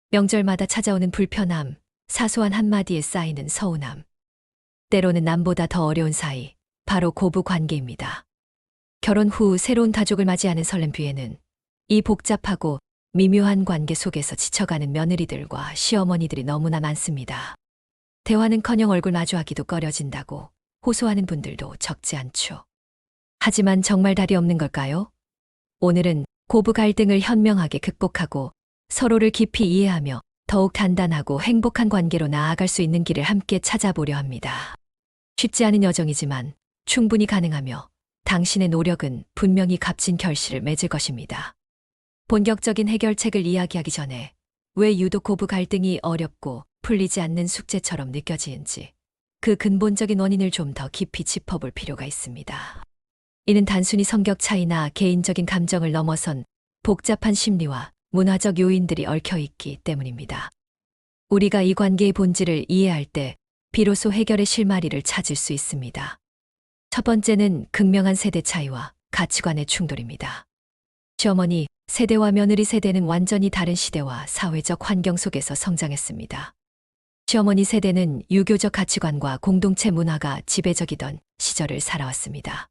명절마다 찾아오는 불편함, 사소한 한마디에 쌓이는 서운함. 때로는 남보다 더 어려운 사이, 바로 고부 관계입니다. 결혼 후 새로운 가족을 맞이하는 설렘 뒤에는 이 복잡하고 미묘한 관계 속에서 지쳐가는 며느리들과 시어머니들이 너무나 많습니다. 대화는커녕 얼굴 마주하기도 꺼려진다고 호소하는 분들도 적지 않죠. 하지만 정말 답이 없는 걸까요? 오늘은 고부 갈등을 현명하게 극복하고 서로를 깊이 이해하며 더욱 단단하고 행복한 관계로 나아갈 수 있는 길을 함께 찾아보려 합니다. 쉽지 않은 여정이지만 충분히 가능하며 당신의 노력은 분명히 값진 결실을 맺을 것입니다. 본격적인 해결책을 이야기하기 전에 왜 유독 고부 갈등이 어렵고 풀리지 않는 숙제처럼 느껴지는지 그 근본적인 원인을 좀 더 깊이 짚어볼 필요가 있습니다. 이는 단순히 성격 차이나 개인적인 감정을 넘어선 복잡한 심리와 문화적 요인들이 얽혀 있기 때문입니다. 우리가 이 관계의 본질을 이해할 때 비로소 해결의 실마리를 찾을 수 있습니다. 첫 번째는 극명한 세대 차이와 가치관의 충돌입니다. 시어머니 세대와 며느리 세대는 완전히 다른 시대와 사회적 환경 속에서 성장했습니다. 시어머니 세대는 유교적 가치관과 공동체 문화가 지배적이던 시절을 살아왔습니다.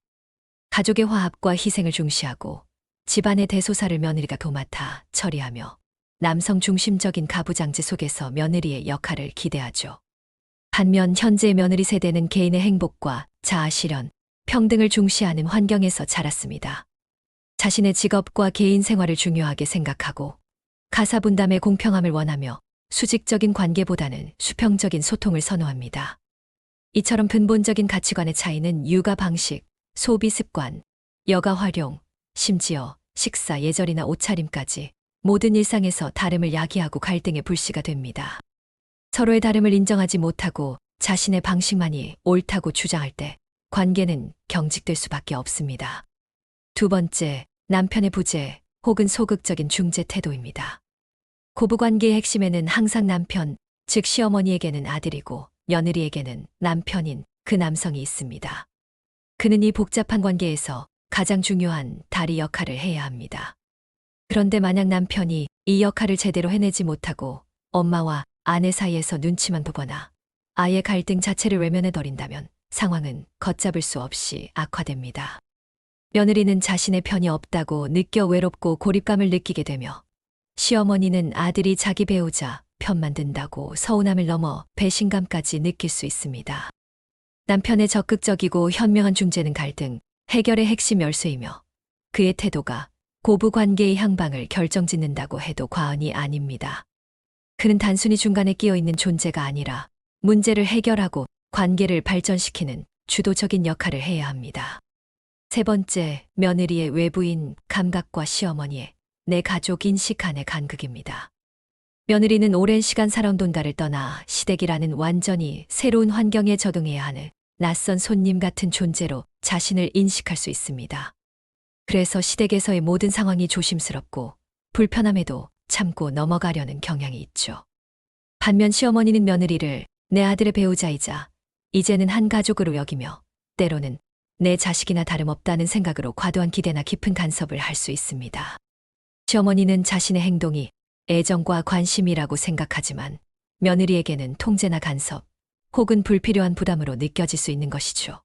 가족의 화합과 희생을 중시하고 집안의 대소사를 며느리가 도맡아 처리하며 남성 중심적인 가부장제 속에서 며느리의 역할을 기대하죠. 반면 현재의 며느리 세대는 개인의 행복과 자아 실현, 평등을 중시하는 환경에서 자랐습니다. 자신의 직업과 개인 생활을 중요하게 생각하고 가사 분담의 공평함을 원하며 수직적인 관계보다는 수평적인 소통을 선호합니다. 이처럼 근본적인 가치관의 차이는 육아 방식, 소비 습관, 여가 활용, 심지어 식사 예절이나 옷차림까지 모든 일상에서 다름을 야기하고 갈등의 불씨가 됩니다. 서로의 다름을 인정하지 못하고 자신의 방식만이 옳다고 주장할 때 관계는 경직될 수밖에 없습니다. 두 번째, 남편의 부재 혹은 소극적인 중재 태도입니다. 고부관계의 핵심에는 항상 남편, 즉 시어머니에게는 아들이고 며느리에게는 남편인 그 남성이 있습니다. 그는 이 복잡한 관계에서 가장 중요한 다리 역할을 해야 합니다. 그런데 만약 남편이 이 역할을 제대로 해내지 못하고 엄마와 아내 사이에서 눈치만 보거나 아예 갈등 자체를 외면해버린다면 상황은 걷잡을 수 없이 악화됩니다. 며느리는 자신의 편이 없다고 느껴 외롭고 고립감을 느끼게 되며 시어머니는 아들이 자기 배우자 편만 든다고 서운함을 넘어 배신감까지 느낄 수 있습니다. 남편의 적극적이고 현명한 중재는 갈등, 해결의 핵심 열쇠이며 그의 태도가 고부 관계의 향방을 결정짓는다고 해도 과언이 아닙니다. 그는 단순히 중간에 끼어 있는 존재가 아니라 문제를 해결하고 관계를 발전시키는 주도적인 역할을 해야 합니다. 세 번째, 며느리의 외부인 감각과 시어머니의 내 가족 인식 간의 간극입니다. 며느리는 오랜 시간 살아온 돈가를 떠나 시댁이라는 완전히 새로운 환경에 적응해야 하는 낯선 손님 같은 존재로 자신을 인식할 수 있습니다. 그래서 시댁에서의 모든 상황이 조심스럽고 불편함에도 참고 넘어가려는 경향이 있죠. 반면 시어머니는 며느리를 내 아들의 배우자이자 이제는 한 가족으로 여기며 때로는 내 자식이나 다름없다는 생각으로 과도한 기대나 깊은 간섭을 할 수 있습니다. 시어머니는 자신의 행동이 애정과 관심이라고 생각하지만 며느리에게는 통제나 간섭 혹은 불필요한 부담으로 느껴질 수 있는 것이죠.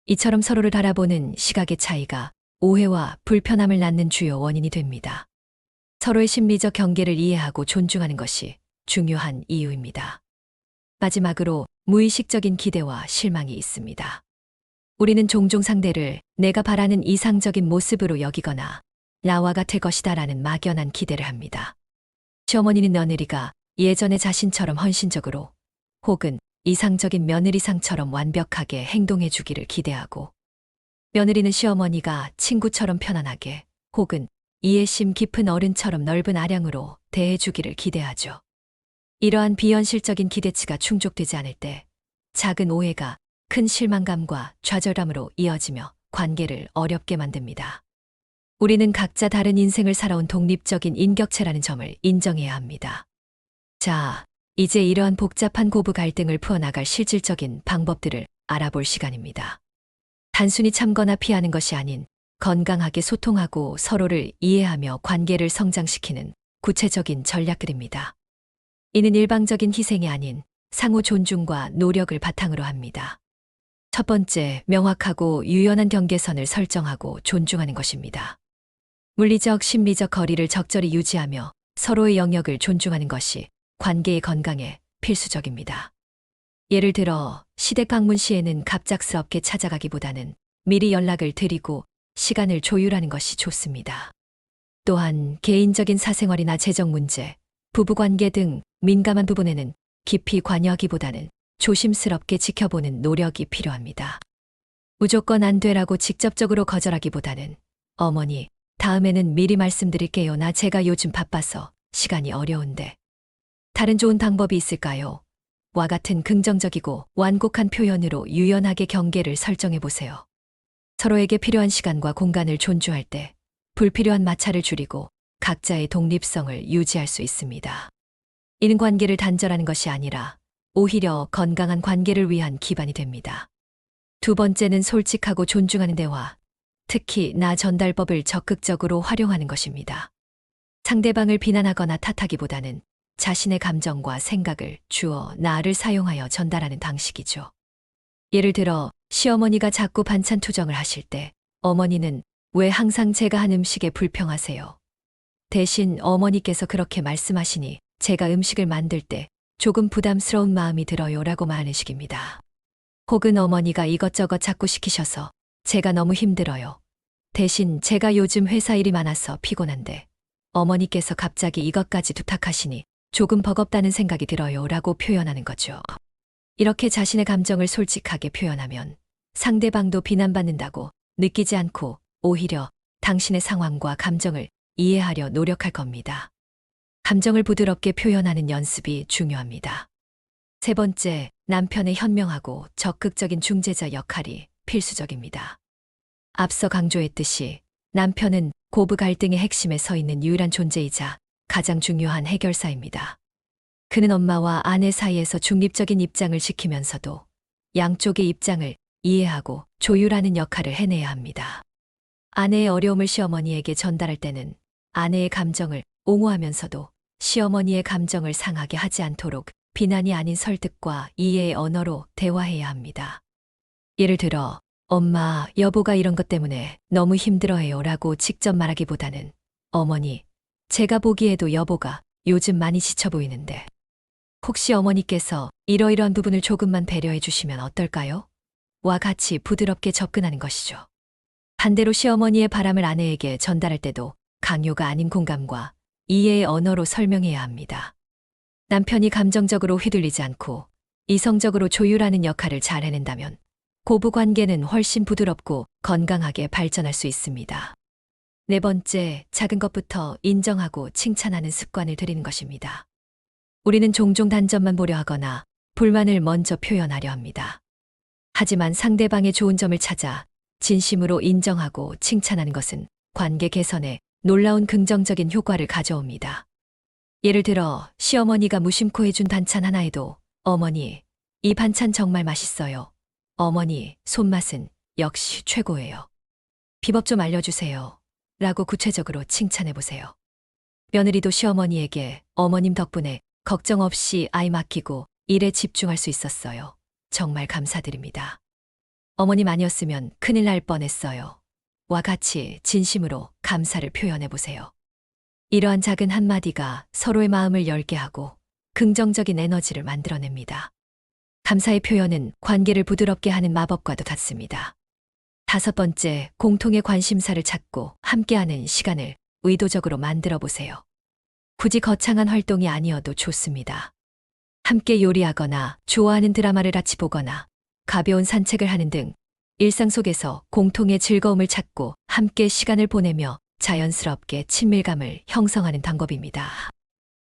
이처럼 서로를 바라보는 시각의 차이가 오해와 불편함을 낳는 주요 원인이 됩니다. 서로의 심리적 경계를 이해하고 존중하는 것이 중요한 이유입니다. 마지막으로 무의식적인 기대와 실망이 있습니다. 우리는 종종 상대를 내가 바라는 이상적인 모습으로 여기거나 나와 같을 것이다라는 막연한 기대를 합니다. 시어머니는 며느리가 예전의 자신처럼 헌신적으로 혹은 이상적인 며느리상처럼 완벽하게 행동해 주기를 기대하고 며느리는 시어머니가 친구처럼 편안하게 혹은 이해심 깊은 어른처럼 넓은 아량으로 대해 주기를 기대하죠. 이러한 비현실적인 기대치가 충족되지 않을 때 작은 오해가 큰 실망감과 좌절감으로 이어지며 관계를 어렵게 만듭니다. 우리는 각자 다른 인생을 살아온 독립적인 인격체라는 점을 인정해야 합니다. 자, 이제 이러한 복잡한 고부 갈등을 풀어나갈 실질적인 방법들을 알아볼 시간입니다. 단순히 참거나 피하는 것이 아닌 건강하게 소통하고 서로를 이해하며 관계를 성장시키는 구체적인 전략들입니다. 이는 일방적인 희생이 아닌 상호 존중과 노력을 바탕으로 합니다. 첫 번째, 명확하고 유연한 경계선을 설정하고 존중하는 것입니다. 물리적, 심리적 거리를 적절히 유지하며 서로의 영역을 존중하는 것이 관계의 건강에 필수적입니다. 예를 들어 시댁 방문 시에는 갑작스럽게 찾아가기보다는 미리 연락을 드리고 시간을 조율하는 것이 좋습니다. 또한 개인적인 사생활이나 재정 문제, 부부관계 등 민감한 부분에는 깊이 관여하기보다는 조심스럽게 지켜보는 노력이 필요합니다. 무조건 안 되라고 직접적으로 거절하기보다는 어머니, 다음에는 미리 말씀드릴게요. 나 제가 요즘 바빠서 시간이 어려운데 다른 좋은 방법이 있을까요? 와 같은 긍정적이고 완곡한 표현으로 유연하게 경계를 설정해 보세요. 서로에게 필요한 시간과 공간을 존중할 때 불필요한 마찰을 줄이고 각자의 독립성을 유지할 수 있습니다. 이는 관계를 단절하는 것이 아니라 오히려 건강한 관계를 위한 기반이 됩니다. 두 번째는 솔직하고 존중하는 대화, 특히 나 전달법을 적극적으로 활용하는 것입니다. 상대방을 비난하거나 탓하기보다는 자신의 감정과 생각을 주어 나를 사용하여 전달하는 방식이죠. 예를 들어 시어머니가 자꾸 반찬 투정을 하실 때 어머니는 왜 항상 제가 한 음식에 불평하세요? 대신 어머니께서 그렇게 말씀하시니 제가 음식을 만들 때 조금 부담스러운 마음이 들어요 라고 말하는 식입니다. 혹은 어머니가 이것저것 자꾸 시키셔서 제가 너무 힘들어요. 대신 제가 요즘 회사 일이 많아서 피곤한데 어머니께서 갑자기 이것까지 부탁하시니 조금 버겁다는 생각이 들어요 라고 표현하는 거죠. 이렇게 자신의 감정을 솔직하게 표현하면 상대방도 비난받는다고 느끼지 않고 오히려 당신의 상황과 감정을 이해하려 노력할 겁니다. 감정을 부드럽게 표현하는 연습이 중요합니다. 세 번째, 남편의 현명하고 적극적인 중재자 역할이 필수적입니다. 앞서 강조했듯이 남편은 고부 갈등의 핵심에 서 있는 유일한 존재이자 가장 중요한 해결사입니다. 그는 엄마와 아내 사이에서 중립적인 입장을 지키면서도 양쪽의 입장을 이해하고 조율하는 역할을 해내야 합니다. 아내의 어려움을 시어머니에게 전달할 때는 아내의 감정을 옹호하면서도 시어머니의 감정을 상하게 하지 않도록 비난이 아닌 설득과 이해의 언어로 대화해야 합니다. 예를 들어, 엄마, 여보가 이런 것 때문에 너무 힘들어해요 라고 직접 말하기보다는 어머니, 제가 보기에도 여보가 요즘 많이 지쳐 보이는데 혹시 어머니께서 이러이러한 부분을 조금만 배려해 주시면 어떨까요? 와 같이 부드럽게 접근하는 것이죠. 반대로 시어머니의 바람을 아내에게 전달할 때도 강요가 아닌 공감과 이해의 언어로 설명해야 합니다. 남편이 감정적으로 휘둘리지 않고 이성적으로 조율하는 역할을 잘 해낸다면 고부 관계는 훨씬 부드럽고 건강하게 발전할 수 있습니다. 네 번째, 작은 것부터 인정하고 칭찬하는 습관을 들이는 것입니다. 우리는 종종 단점만 보려 하거나 불만을 먼저 표현하려 합니다. 하지만 상대방의 좋은 점을 찾아 진심으로 인정하고 칭찬하는 것은 관계 개선에 놀라운 긍정적인 효과를 가져옵니다. 예를 들어 시어머니가 무심코 해준 반찬 하나에도 어머니, 이 반찬 정말 맛있어요. 어머니, 손맛은 역시 최고예요. 비법 좀 알려주세요. 라고 구체적으로 칭찬해보세요. 며느리도 시어머니에게 어머님 덕분에 걱정 없이 아이 맡기고 일에 집중할 수 있었어요. 정말 감사드립니다. 어머님 아니었으면 큰일 날 뻔했어요. 와 같이 진심으로 감사를 표현해보세요. 이러한 작은 한마디가 서로의 마음을 열게 하고 긍정적인 에너지를 만들어냅니다. 감사의 표현은 관계를 부드럽게 하는 마법과도 같습니다. 다섯 번째, 공통의 관심사를 찾고 함께하는 시간을 의도적으로 만들어 보세요. 굳이 거창한 활동이 아니어도 좋습니다. 함께 요리하거나 좋아하는 드라마를 같이 보거나 가벼운 산책을 하는 등 일상 속에서 공통의 즐거움을 찾고 함께 시간을 보내며 자연스럽게 친밀감을 형성하는 방법입니다.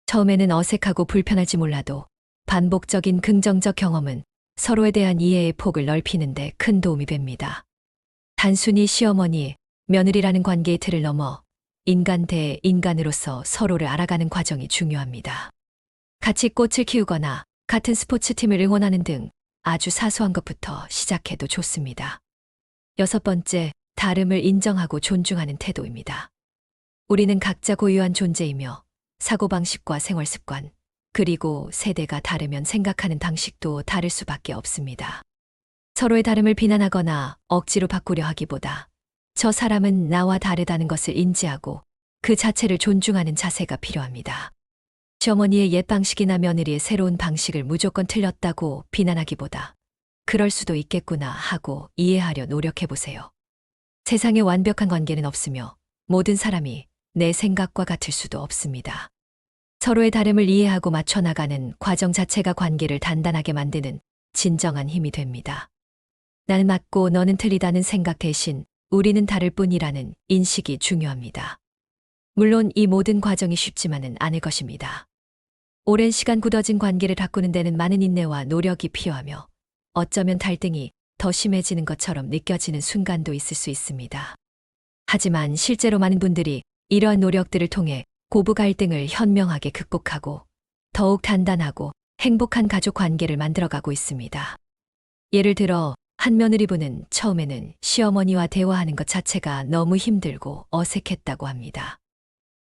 처음에는 어색하고 불편할지 몰라도 반복적인 긍정적 경험은 서로에 대한 이해의 폭을 넓히는 데 큰 도움이 됩니다. 단순히 시어머니, 며느리라는 관계의 틀을 넘어 인간 대 인간으로서 서로를 알아가는 과정이 중요합니다. 같이 꽃을 키우거나 같은 스포츠팀을 응원하는 등 아주 사소한 것부터 시작해도 좋습니다. 여섯 번째, 다름을 인정하고 존중하는 태도입니다. 우리는 각자 고유한 존재이며 사고방식과 생활습관, 그리고 세대가 다르면 생각하는 방식도 다를 수밖에 없습니다. 서로의 다름을 비난하거나 억지로 바꾸려 하기보다 저 사람은 나와 다르다는 것을 인지하고 그 자체를 존중하는 자세가 필요합니다. 시어머니의 옛 방식이나 며느리의 새로운 방식을 무조건 틀렸다고 비난하기보다 그럴 수도 있겠구나 하고 이해하려 노력해 보세요. 세상에 완벽한 관계는 없으며 모든 사람이 내 생각과 같을 수도 없습니다. 서로의 다름을 이해하고 맞춰나가는 과정 자체가 관계를 단단하게 만드는 진정한 힘이 됩니다. 나는 맞고 너는 틀리다는 생각 대신 우리는 다를 뿐이라는 인식이 중요합니다. 물론 이 모든 과정이 쉽지만은 않을 것입니다. 오랜 시간 굳어진 관계를 바꾸는 데는 많은 인내와 노력이 필요하며 어쩌면 갈등이 더 심해지는 것처럼 느껴지는 순간도 있을 수 있습니다. 하지만 실제로 많은 분들이 이러한 노력들을 통해 고부 갈등을 현명하게 극복하고 더욱 단단하고 행복한 가족 관계를 만들어가고 있습니다. 예를 들어 한 며느리분은 처음에는 시어머니와 대화하는 것 자체가 너무 힘들고 어색했다고 합니다.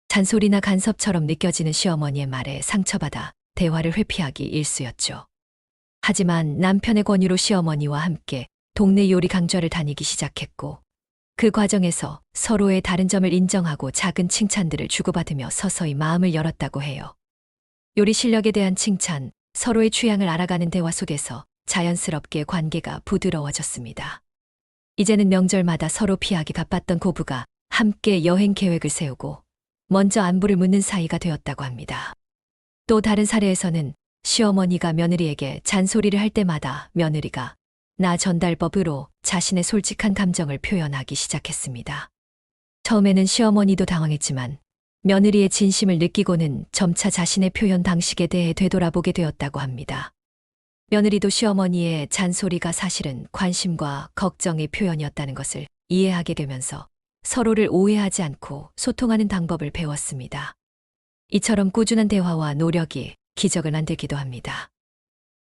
잔소리나 간섭처럼 느껴지는 시어머니의 말에 상처받아 대화를 회피하기 일쑤였죠. 하지만 남편의 권유로 시어머니와 함께 동네 요리 강좌를 다니기 시작했고 그 과정에서 서로의 다른 점을 인정하고 작은 칭찬들을 주고받으며 서서히 마음을 열었다고 해요. 요리 실력에 대한 칭찬, 서로의 취향을 알아가는 대화 속에서 자연스럽게 관계가 부드러워졌습니다. 이제는 명절마다 서로 피하기 바빴던 고부가 함께 여행 계획을 세우고 먼저 안부를 묻는 사이가 되었다고 합니다. 또 다른 사례에서는 시어머니가 며느리에게 잔소리를 할 때마다 며느리가 나 전달법으로 자신의 솔직한 감정을 표현하기 시작했습니다. 처음에는 시어머니도 당황했지만 며느리의 진심을 느끼고는 점차 자신의 표현 방식에 대해 되돌아보게 되었다고 합니다. 며느리도 시어머니의 잔소리가 사실은 관심과 걱정의 표현이었다는 것을 이해하게 되면서 서로를 오해하지 않고 소통하는 방법을 배웠습니다. 이처럼 꾸준한 대화와 노력이 기적을 만들기도 합니다.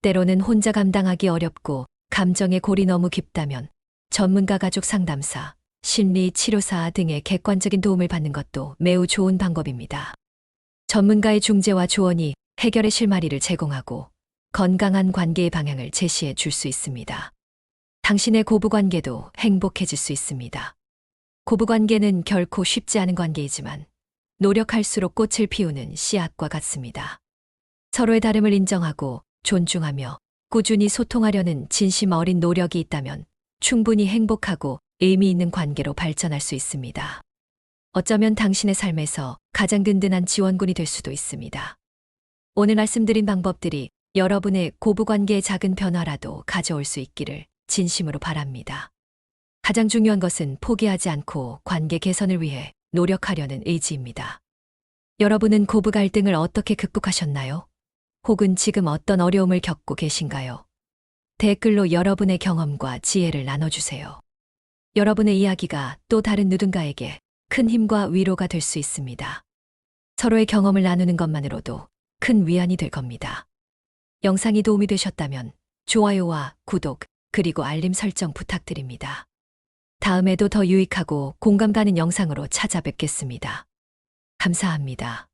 때로는 혼자 감당하기 어렵고 감정의 골이 너무 깊다면 전문가 가족 상담사, 심리 치료사 등의 객관적인 도움을 받는 것도 매우 좋은 방법입니다. 전문가의 중재와 조언이 해결의 실마리를 제공하고 건강한 관계의 방향을 제시해 줄 수 있습니다. 당신의 고부관계도 행복해질 수 있습니다. 고부관계는 결코 쉽지 않은 관계이지만 노력할수록 꽃을 피우는 씨앗과 같습니다. 서로의 다름을 인정하고 존중하며 꾸준히 소통하려는 진심 어린 노력이 있다면 충분히 행복하고 의미 있는 관계로 발전할 수 있습니다. 어쩌면 당신의 삶에서 가장 든든한 지원군이 될 수도 있습니다. 오늘 말씀드린 방법들이 여러분의 고부관계의 작은 변화라도 가져올 수 있기를 진심으로 바랍니다. 가장 중요한 것은 포기하지 않고 관계 개선을 위해 노력하려는 의지입니다. 여러분은 고부 갈등을 어떻게 극복하셨나요? 혹은 지금 어떤 어려움을 겪고 계신가요? 댓글로 여러분의 경험과 지혜를 나눠주세요. 여러분의 이야기가 또 다른 누군가에게 큰 힘과 위로가 될 수 있습니다. 서로의 경험을 나누는 것만으로도 큰 위안이 될 겁니다. 영상이 도움이 되셨다면 좋아요와 구독, 그리고 알림 설정 부탁드립니다. 다음에도 더 유익하고 공감 가는 영상으로 찾아뵙겠습니다. 감사합니다.